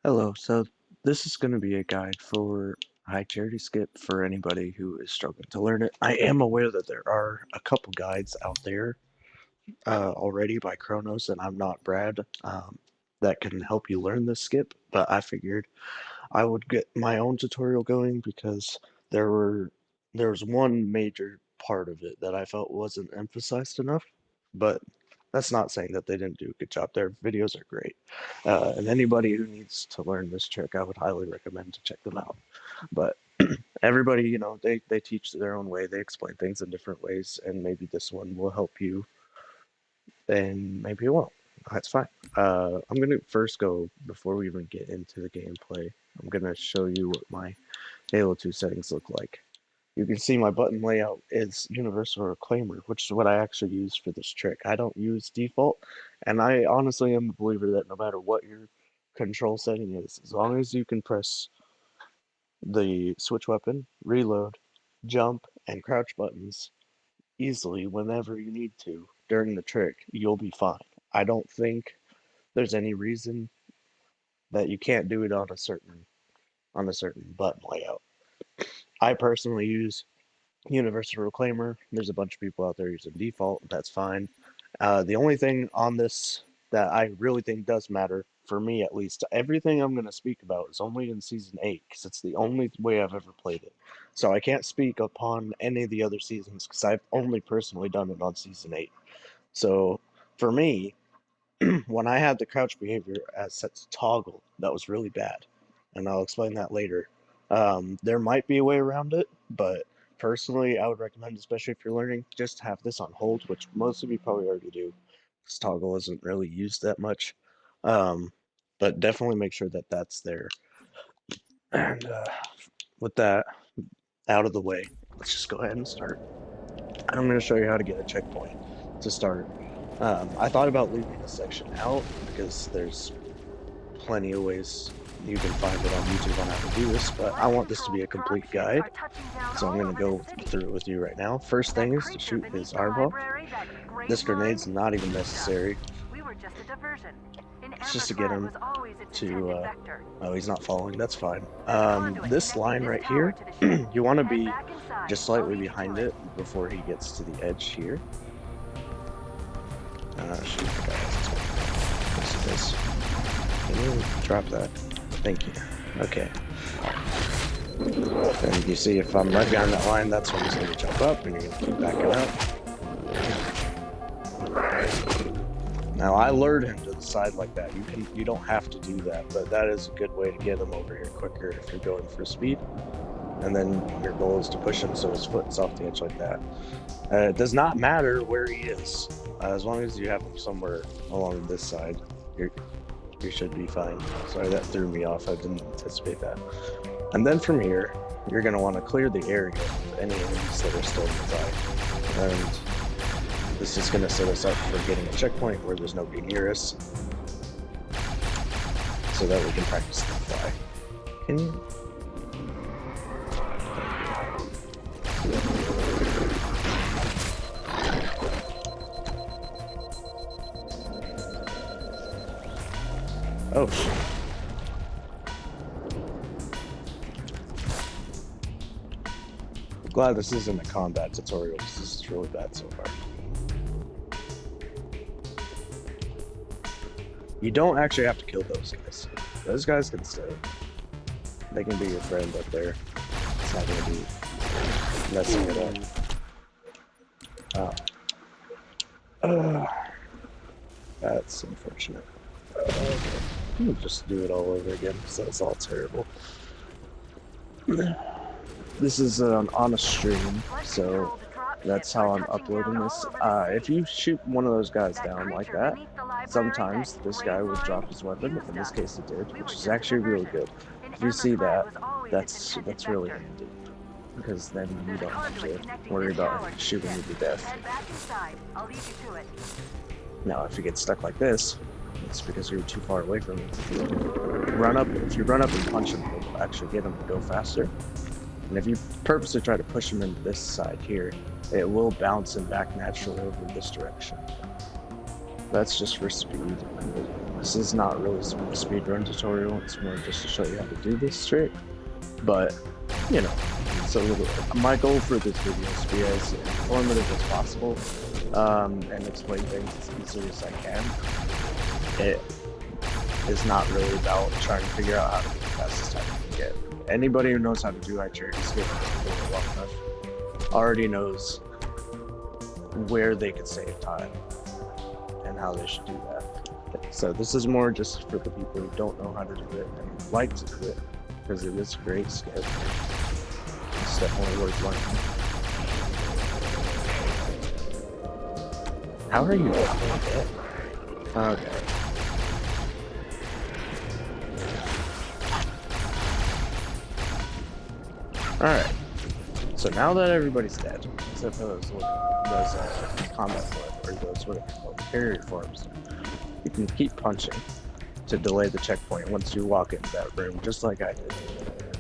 Hello, so this is going to be a guide for high charity skip for anybody who is struggling to learn it. I am aware that there are a couple guides out there already by Chronos and ImnotBrad that can help you learn this skip, but I figured I would get my own tutorial going because there was one major part of it that I felt wasn't emphasized enough, but that's not saying that they didn't do a good job. Their videos are great. And anybody who needs to learn this trick, I would highly recommend to check them out. But everybody, they teach their own way. They explain things in different ways, and maybe this one will help you, and maybe it won't. That's fine. I'm going to first go, before we even get into the gameplay, I'm going to show you what my Halo 2 settings look like. You can see my button layout is universal reclaimer, which is what I actually use for this trick. I don't use default, and I honestly am a believer that no matter what your control setting is, as long as you can press the switch weapon, reload, jump, and crouch buttons easily whenever you need to during the trick, you'll be fine. I don't think there's any reason that you can't do it on a certain button layout. I personally use Universal Reclaimer. There's a bunch of people out there using default. That's fine. The only thing on this that I really think does matter, for me at least, everything I'm going to speak about is only in Season 8, because it's the only way I've ever played it. So I can't speak upon any of the other seasons, because I've only personally done it on Season 8. So for me, when I had the crouch behavior as set to toggle, that was really bad. And I'll explain that later. There might be a way around it, but personally, I would recommend, especially if you're learning, just have this on hold, which most of you probably already do, because toggle isn't really used that much. But definitely make sure that that's there. And with that out of the way, let's just go ahead and start. I'm going to show you how to get a checkpoint to start. I thought about leaving this section out because there's plenty of ways you can find it on YouTube on how to do this, but I want this to be a complete guide, so I'm going to go through it with you right now. First thing is to shoot his eyeball. This grenade's not even necessary. It's just to get him to, oh, he's not following, that's fine. This line right here, you want to be just slightly behind it before he gets to the edge here. Shoot, this. Can you drop that? Thank you. Okay. And you see if I'm right behind that line, that's when he's going to jump up, and you're going to keep backing up. Now I lured him to the side like that. You don't have to do that, but that is a good way to get him over here quicker if you're going for speed. And then your goal is to push him so his foot's off the edge like that. It does not matter where he is, as long as you have him somewhere along this side. You should be fine. Sorry, that threw me off. I didn't anticipate that. And then from here, you're going to want to clear the area of any enemies that are still nearby. And this is going to set us up for getting a checkpoint where there's nobody near us, so that we can practice the fly. Can you? Oh shit. I'm glad this isn't a combat tutorial, because this is really bad so far. You don't actually have to kill those guys. Those guys can stay. They can be your friend up there. It's not going to be messing it up. That's unfortunate. Okay. We'll just do it all over again, because that's all terrible. This is on a stream, so that's how I'm uploading this. If you shoot one of those guys down like that, sometimes this guy will drop his weapon. In this case it did, which is actually really good. If you see that, that's really handy, because then you don't have to worry about shooting you to death. Now if you get stuck like this, it's because you're too far away from him. If you run up and punch him, you'll actually get him to go faster. And if you purposely try to push him into this side here, it will bounce him back naturally over this direction. That's just for speed. This is not really a speedrun tutorial, it's more just to show you how to do this trick. But, you know, it's a little... My goal for this video is to be as informative as possible, and explain things as easily as I can. It is not really about trying to figure out how to do the fastest time you can get. Anybody who knows how to do high charity skip long enough already knows where they could save time and how they should do that. So this is more just for the people who don't know how to do it and like to do it, because it is a great skip. It's definitely worth learning. How are you not dead? Okay. Alright. So now that everybody's dead, except for those combat forms, or those what are called carrier forms, you can keep punching to delay the checkpoint once you walk into that room, just like I did.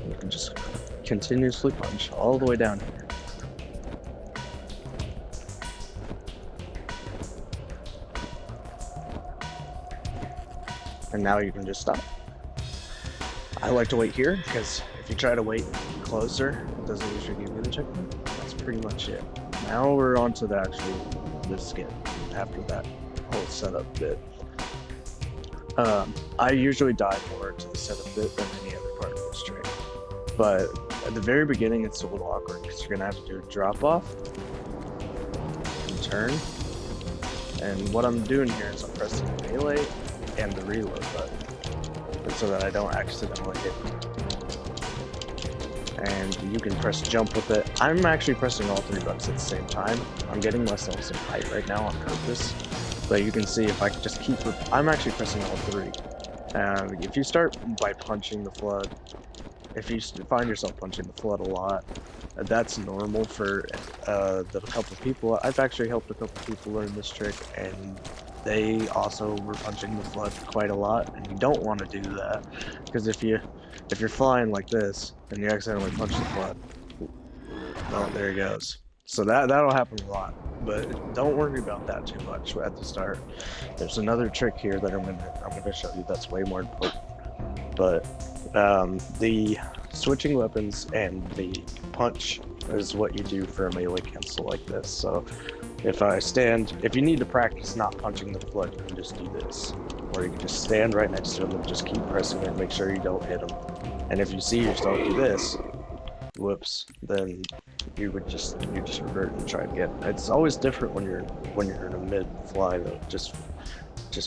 You can just continuously punch all the way down here. And now you can just stop. I like to wait here, because if you try to wait closer, it doesn't usually give you the checkpoint. That's pretty much it. Now we're on to the skip, after that whole setup bit. I usually dive more to the setup bit than any other part of this trick. But at the very beginning, it's a little awkward, because you're going to have to do a drop off, and turn. And what I'm doing here is I'm pressing the melee and the reload button, so that I don't accidentally hit you. And you can press jump with it. I'm actually pressing all three buttons at the same time. I'm getting myself some height right now on purpose. But you can see if I just keep... I'm actually pressing all three. If you start by punching the flood, if you find yourself punching the flood a lot, that's normal for the couple people. I've actually helped a couple people learn this trick, and they also were punching the flood quite a lot, and you don't want to do that, because if you're flying like this and you accidentally punch the flood, well, there he goes. So that'll happen a lot, but don't worry about that too much at the start. There's another trick here that I'm gonna show you that's way more important. But the switching weapons and the punch is what you do for a melee cancel like this. So if you need to practice not punching the flood, you can just do this. Or you can just stand right next to him and just keep pressing it and make sure you don't hit him. And if you see yourself do this, whoops, then you just revert and try again. It's always different when you're in a mid fly though, just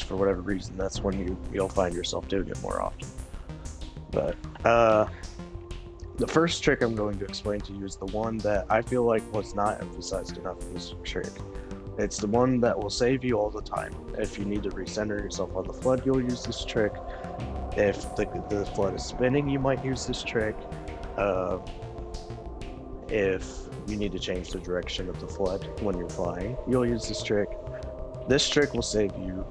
for whatever reason. That's when you'll find yourself doing it more often. But the first trick I'm going to explain to you is the one that I feel like was not emphasized enough in this trick. It's the one that will save you all the time. If you need to recenter yourself on the flood, you'll use this trick. If the flood is spinning, you might use this trick. If you need to change the direction of the flood when you're flying, you'll use this trick. This trick will save you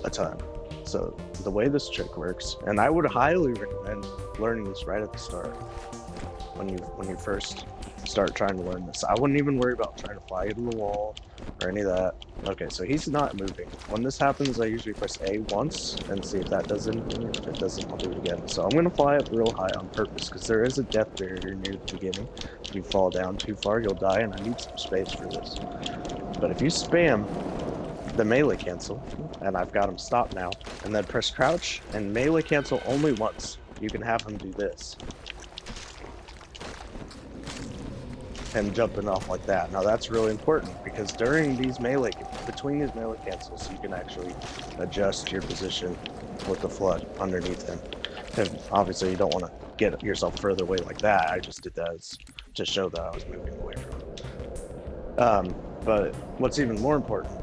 a ton. So the way this trick works, and I would highly recommend learning this right at the start, when you first start trying to learn this. I wouldn't even worry about trying to fly into the wall or any of that. Okay, so he's not moving. When this happens, I usually press A once and see if that does anything. If it doesn't, I'll do it again. So I'm gonna fly up real high on purpose, because there is a death barrier near the beginning. If you fall down too far, you'll die, and I need some space for this. But if you spam the melee cancel, and I've got him stopped now, and then press crouch and melee cancel only once, you can have him do this. And jumping off like that. Now that's really important, because between these melee cancels, you can actually adjust your position with the flood underneath him. And obviously you don't want to get yourself further away like that. I just did that to show that I was moving away from him. But what's even more important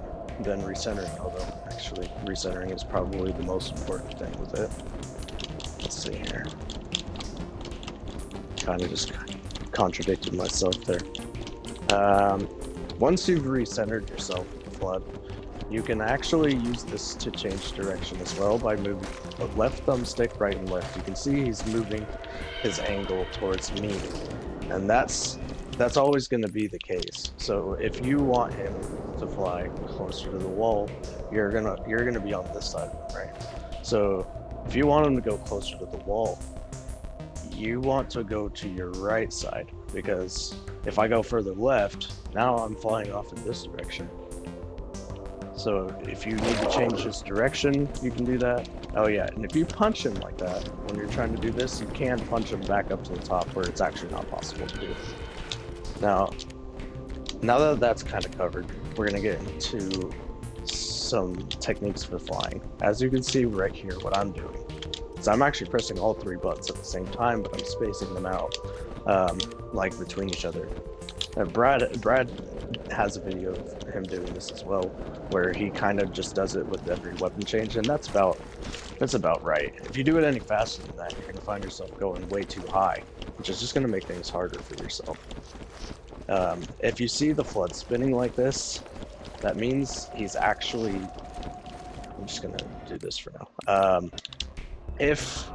than recentering, although actually recentering is probably the most important thing with it. Let's see here. Kind of just contradicted myself there. Once you've recentered yourself with the flood, you can actually use this to change direction as well by moving the left thumbstick right and left. You can see he's moving his angle towards me, and that's always going to be the case. So if you want him to fly closer to the wall, you're gonna be on this side, right? So if you want him to go closer to the wall, you want to go to your right side, because if I go further left, now I'm flying off in this direction. So if you need to change his direction, you can do that. Oh yeah, and if you punch him like that, when you're trying to do this, you can punch him back up to the top where it's actually not possible to do. Now that that's kind of covered, we're gonna get into some techniques for flying. As you can see right here, what I'm doing is I'm actually pressing all 3 buttons at the same time, but I'm spacing them out, like between each other. Brad has a video of him doing this as well, where he kind of just does it with every weapon change, and that's about right. If you do it any faster than that, you're gonna find yourself going way too high, which is just gonna make things harder for yourself. If you see the flood spinning like this, that means he's actually... I'm just gonna do this for now. If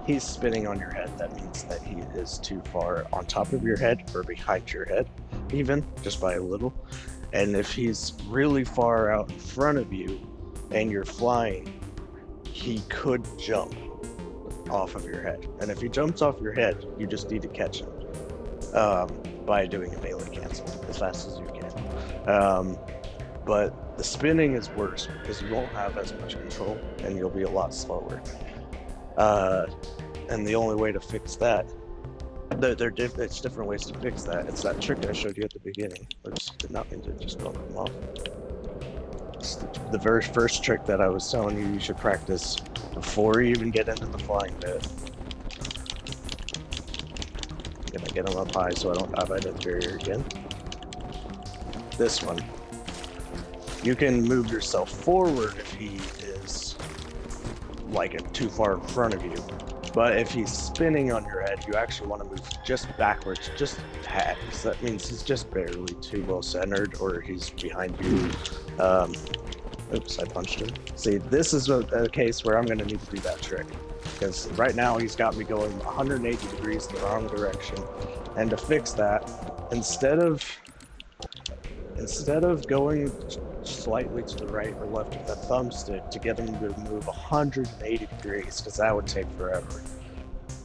he's spinning on your head, that means that he is too far on top of your head or behind your head, even, just by a little. And if he's really far out in front of you and you're flying, he could jump off of your head. And if he jumps off your head, you just need to catch him by doing a melee cancel as fast as you can. But the spinning is worse because you won't have as much control and you'll be a lot slower. And the only way to fix that, it's different ways to fix that. It's that trick I showed you at the beginning. Oops, did not mean to just go off. It's the very first trick that I was telling you should practice before you even get into the flying bit. I'm gonna get him up high so I don't have that barrier again. This one. You can move yourself forward if he is like too far in front of you. But if he's spinning on your head, you actually want to move just backwards, just a tad. So that means he's just barely too well centered, or he's behind you. Oops, I punched him. See, this is a case where I'm going to need to do that trick. Because right now he's got me going 180 degrees the wrong direction. And to fix that, instead of going slightly to the right or left with that thumbstick to get him to move 180 degrees, because that would take forever.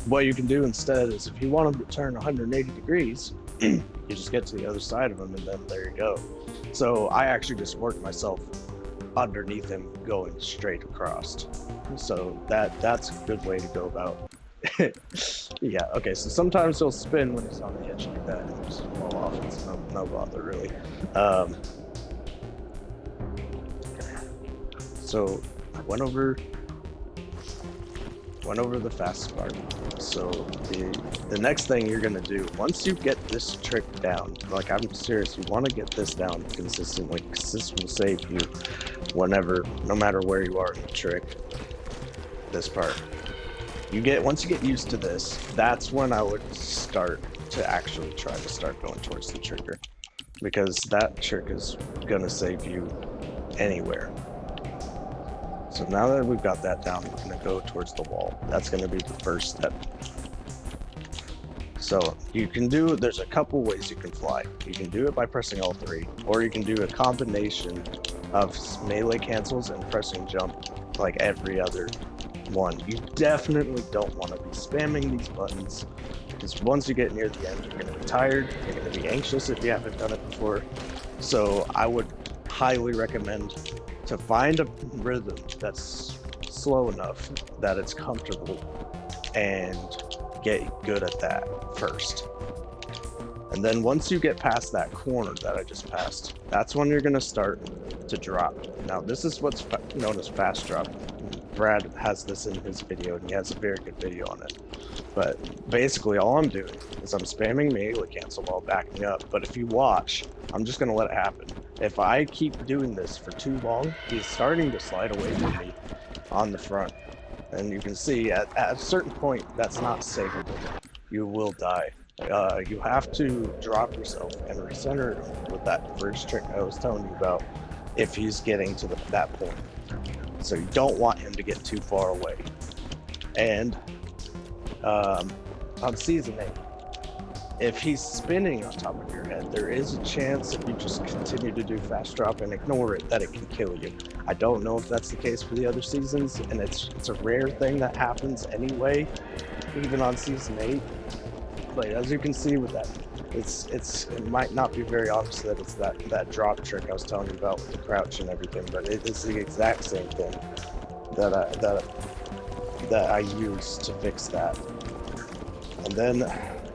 What you can do instead is, if you want him to turn 180 degrees, you just get to the other side of him, and then there you go. So I actually just worked myself underneath him going straight across. So that's a good way to go about it. Yeah, okay, so sometimes he'll spin when he's on the edge like that and just fall off. It's no bother really. So I went over the fast part. So the next thing you're gonna do, once you get this trick down, like I'm serious, you want to get this down consistently, because this will save you whenever, no matter where you are in the trick. This part, once you get used to this, that's when I would start to actually try to start going towards the trigger, because that trick is gonna save you anywhere. So now that we've got that down, we're going to go towards the wall. That's going to be the first step. So there's a couple ways you can fly. You can do it by pressing all 3, or you can do a combination of melee cancels and pressing jump like every other one. You definitely don't want to be spamming these buttons, because once you get near the end, you're going to be tired, you're going to be anxious if you haven't done it before. So I would highly recommend to find a rhythm that's slow enough that it's comfortable, and get good at that first. And then once you get past that corner that I just passed, that's when you're going to start to drop. Now this is what's known as fast drop. Brad has this in his video, and he has a very good video on it. But basically all I'm doing is I'm spamming melee cancel while backing up. But if you watch, I'm just going to let it happen. If I keep doing this for too long, he's starting to slide away from me on the front. And you can see at a certain point, that's not savable. You will die. You have to drop yourself and recenter with that first trick I was telling you about if he's getting to that point. So you don't want him to get too far away. And on Season 8, if he's spinning on top of your head, there is a chance if you just continue to do fast drop and ignore it that it can kill you. I don't know if that's the case for the other seasons, and it's a rare thing that happens anyway, even on season 8. But as you can see with that, it might not be very obvious that it's that drop trick I was telling you about with the crouch and everything, but it is the exact same thing that I use to fix that. And then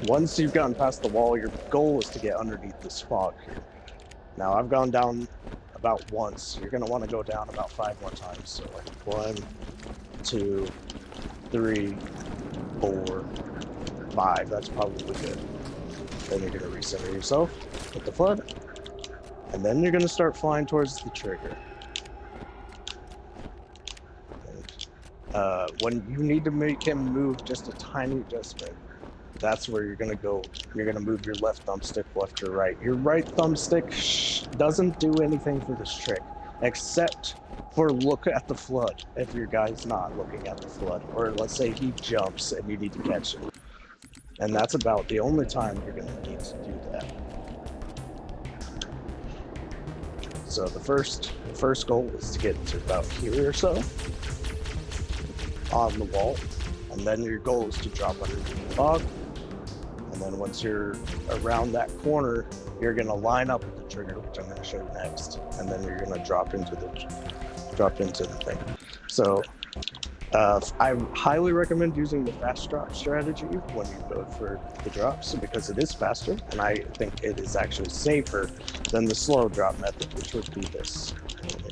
once you've gotten past the wall, your goal is to get underneath this fog here. Now I've gone down about once. You're gonna want to go down about 5 more times. So like 1, 2, 3, 4, 5. That's probably good. Then you're gonna recenter yourself with the flood, and then you're gonna start flying towards the trigger. And, when you need to make him move just a tiny adjustment, that's where you're gonna go. You're gonna move your left thumbstick left or right. Your right thumbstick doesn't do anything for this trick, except for look at the flood. If your guy's not looking at the flood, or let's say he jumps and you need to catch him, and that's about the only time you're gonna need to do that. So the first goal is to get to about here or so on the wall, and then your goal is to drop underneath the fog. And then once you're around that corner, you're gonna line up with the trigger, which I'm gonna show you next, and then you're gonna drop into the thing. So I highly recommend using the fast drop strategy when you go for the drops, because it is faster, and I think it is actually safer than the slow drop method, which would be this. Let me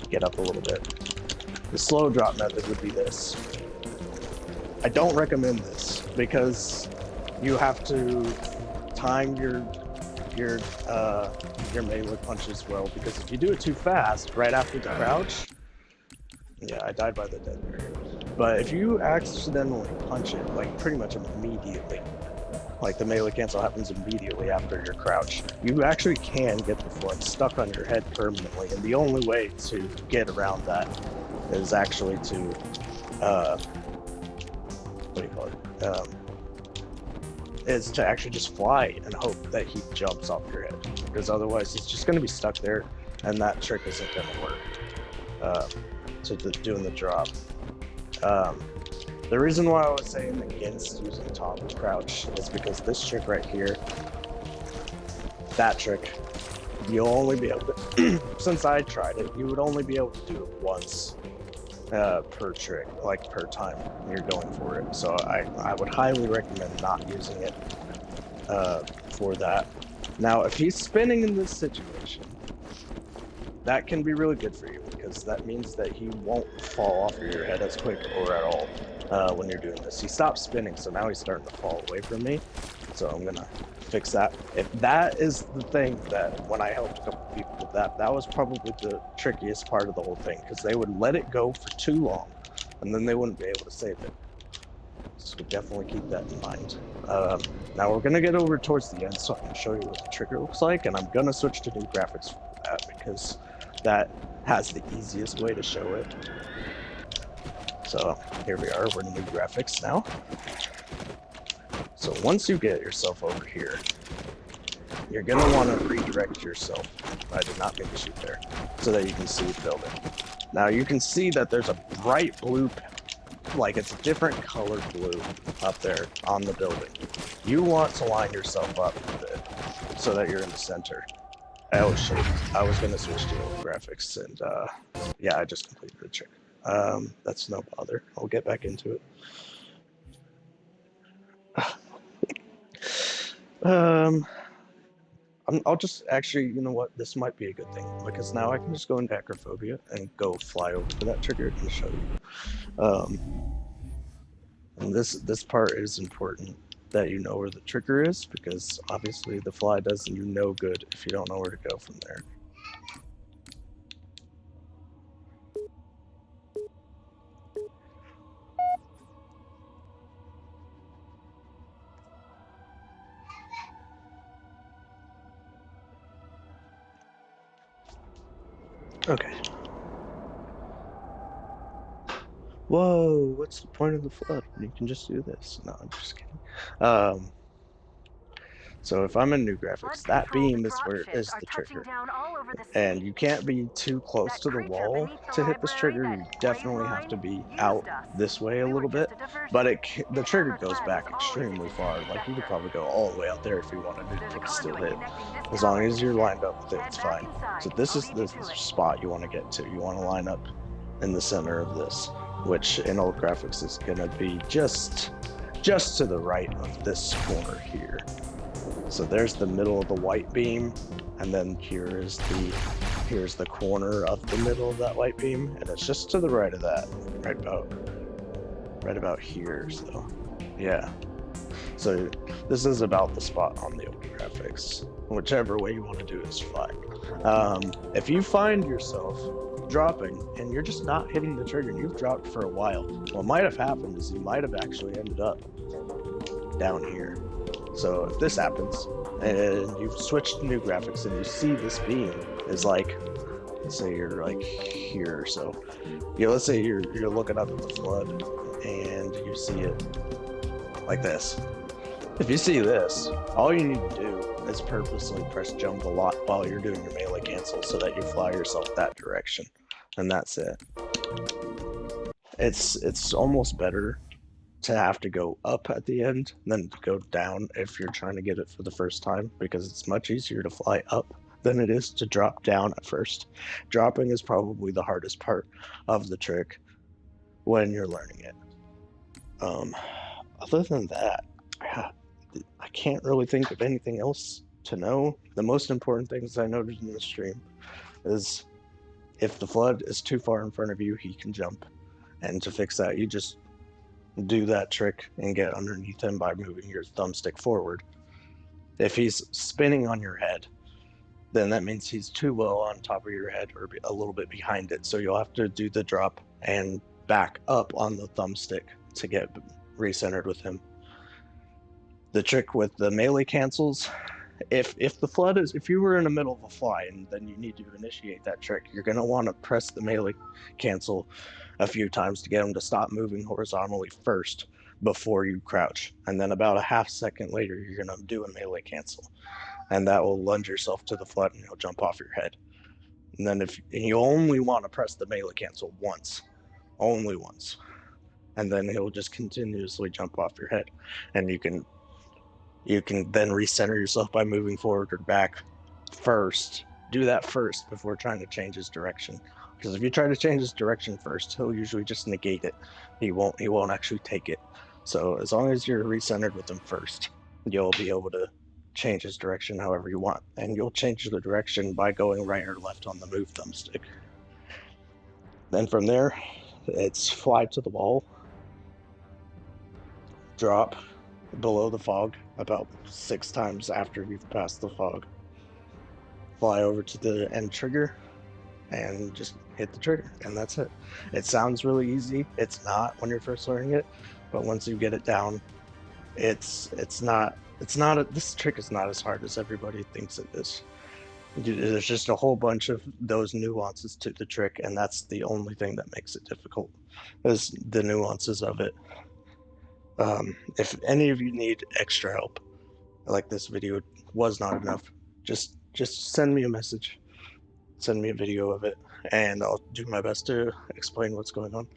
get up a little bit. The slow drop method would be this. I don't recommend this because you have to time your melee punches well, because if you do it too fast right after the crouch, yeah, I died by the dead barrier. But if you accidentally punch it like pretty much immediately, like the melee cancel happens immediately after your crouch, you actually can get the flood stuck on your head permanently, and the only way to get around that is actually to what do you call it? Is to actually just fly and hope that he jumps off your head, because otherwise it's just going to be stuck there, and that trick isn't going to work. So doing the drop. The reason why I was saying against using top crouch is because this trick right here, that trick, you'll only be able to, since I tried it, you would only be able to do it once per trick, like per time you're going for it. So I would highly recommend not using it for that. Now, if he's spinning in this situation, that can be really good for you, because that means that he won't fall off of your head as quick or at all when you're doing this. He stopped spinning, so now he's starting to fall away from me. So I'm gonna fix that. If that is the thing that when I helped a couple people with that, that was probably the trickiest part of the whole thing, because they would let it go for too long, and then they wouldn't be able to save it. So definitely keep that in mind. Now we're gonna get over towards the end so I can show you what the trigger looks like, and I'm gonna switch to new graphics for that, because that has the easiest way to show it. So here we are, we're in new graphics now. So once you get yourself over here, you're gonna want to redirect yourself. I did not mean to shoot there, so that you can see the building. Now you can see that there's a bright blue, like it's a different colored blue up there on the building. You want to line yourself up with it so that you're in the center. Oh shit, I was gonna switch to graphics, and yeah, I just completed the trick. That's no bother. I'll get back into it. I'll just actually, you know what? This might be a good thing, because now I can just go into acrophobia and go fly over to that trigger and show you. And this part is important, that you know where the trigger is, because obviously the fly does you no good if you don't know where to go from there. Okay. Whoa, what's the point of the flood when you can just do this? No, I'm just kidding. So if I'm in new graphics, that beam is where dropships is are the touching trigger. down all over the And city. you can't be too close That to the creature wall beneath the to hit this library, trigger. that You grave definitely have to line, be out used us. this way a We were little bit. just a diversion. But the trigger goes ImnotBrad was back always a extremely far. distant Like you could vector. probably go all the way out there if you wanted to. There's a It could still conduit hit. connecting this As tower long to as the you're ship. lined up with it, Head it's back fine. inside. So this I'll is lead the you to it. spot you want to get to. You want to line up in the center of this, which in old graphics is going to be just to the right of this corner here. So there's the middle of the white beam, and then here's the corner of the middle of that white beam, and it's just to the right of that, right about here. So yeah, so this is about the spot on the old graphics. Whichever way you want to do it is fine. If you find yourself dropping and you're just not hitting the trigger and you've dropped for a while, what might have happened is you might have actually ended up down here. So if this happens and you've switched to new graphics and you see this beam is like, let's say you're like here or so. Yeah, let's say you're looking up at the flood and you see it like this. If you see this, all you need to do is purposely press jump a lot while you're doing your melee cancel so that you fly yourself that direction. And that's it. It's almost better to have to go up at the end than to go down if you're trying to get it for the first time, because it's much easier to fly up than it is to drop down at first. Dropping is probably the hardest part of the trick when you're learning it. Other than that, I can't really think of anything else to know. The most important things I noted in the stream is if the flood is too far in front of you, he can jump. And to fix that, you just do that trick and get underneath him by moving your thumbstick forward. If he's spinning on your head, then that means he's too low on top of your head or a little bit behind it. So you'll have to do the drop and back up on the thumbstick to get recentered with him. The trick with the melee cancels, if the flood is, if you were in the middle of a fly and then you need to initiate that trick, you're going to want to press the melee cancel a few times to get him to stop moving horizontally first before you crouch. And then about a half second later, you're going to do a melee cancel. And that will lunge yourself to the flood and he'll jump off your head. And then if you only want to press the melee cancel once, only once. And then he'll just continuously jump off your head. And you can then recenter yourself by moving forward or back first. Do that first before trying to change his direction. Because if you try to change his direction first, he'll usually just negate it. He won't actually take it. So as long as you're recentered with him first, you'll be able to change his direction however you want. And you'll change the direction by going right or left on the move thumbstick. Then from there, it's fly to the wall, drop below the fog about 6 times after you've passed the fog. Fly over to the end trigger and just hit the trigger, and that's it. It sounds really easy. It's not when you're first learning it, but once you get it down, it's not this trick is not as hard as everybody thinks it is. There's just a whole bunch of those nuances to the trick, and that's the only thing that makes it difficult, is the nuances of it. If any of you need extra help, like this video was not enough, just send me a message, send me a video of it, and I'll do my best to explain what's going on.